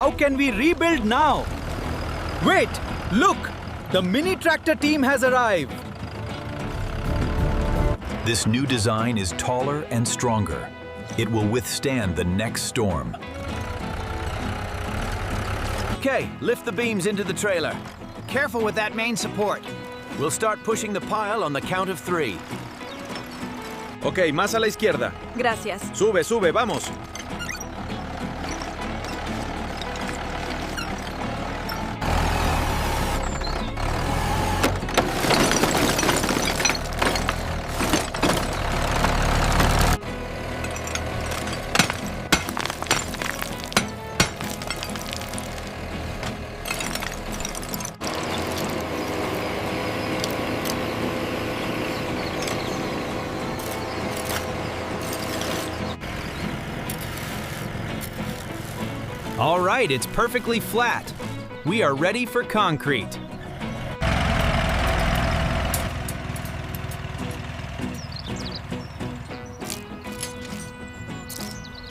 How can we rebuild now? Wait, look! The mini tractor team has arrived. This new design is taller and stronger. It will withstand the next storm. Okay, lift the beams into the trailer. Careful with that main support. We'll start pushing the pile on the count of 3. Ok, más a la izquierda. Gracias. Sube, sube, vamos. All right, it's perfectly flat. We are ready for concrete.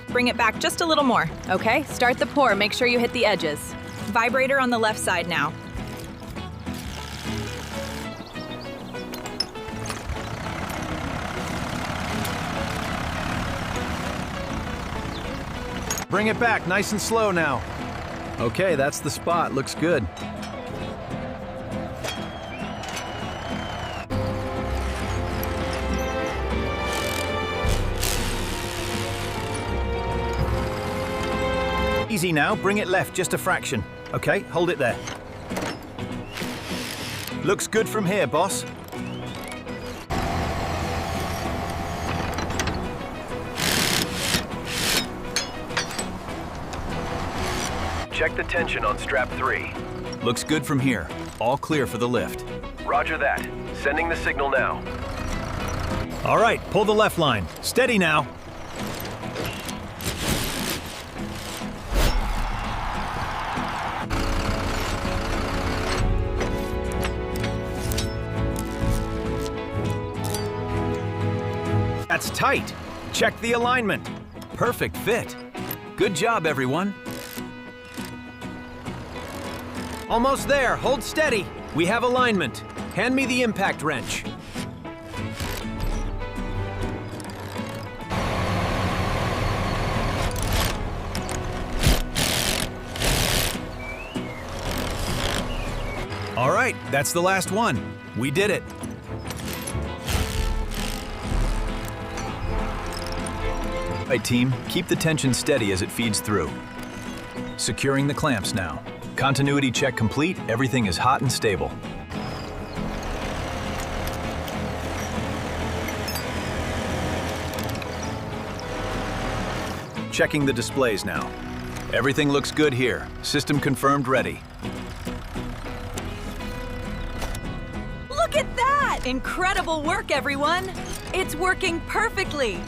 Bring it back just a little more, okay? Start the pour, make sure you hit the edges. Vibrator on the left side now. Bring it back, nice and slow now. Okay, that's the spot, looks good. Easy now, bring it left just a fraction. Okay, hold it there. Looks good from here, boss. Check the tension on strap 3. Looks good from here. All clear for the lift. Roger that. Sending the signal now. All right, pull the left line. Steady now. That's tight. Check the alignment. Perfect fit. Good job, everyone. Almost there, hold steady. We have alignment. Hand me the impact wrench. All right, that's the last one. We did it. All right, team, keep the tension steady as it feeds through. Securing the clamps now. Continuity check complete, everything is hot and stable. Checking the displays now. Everything looks good here. System confirmed ready. Look at that! Incredible work, everyone! It's working perfectly!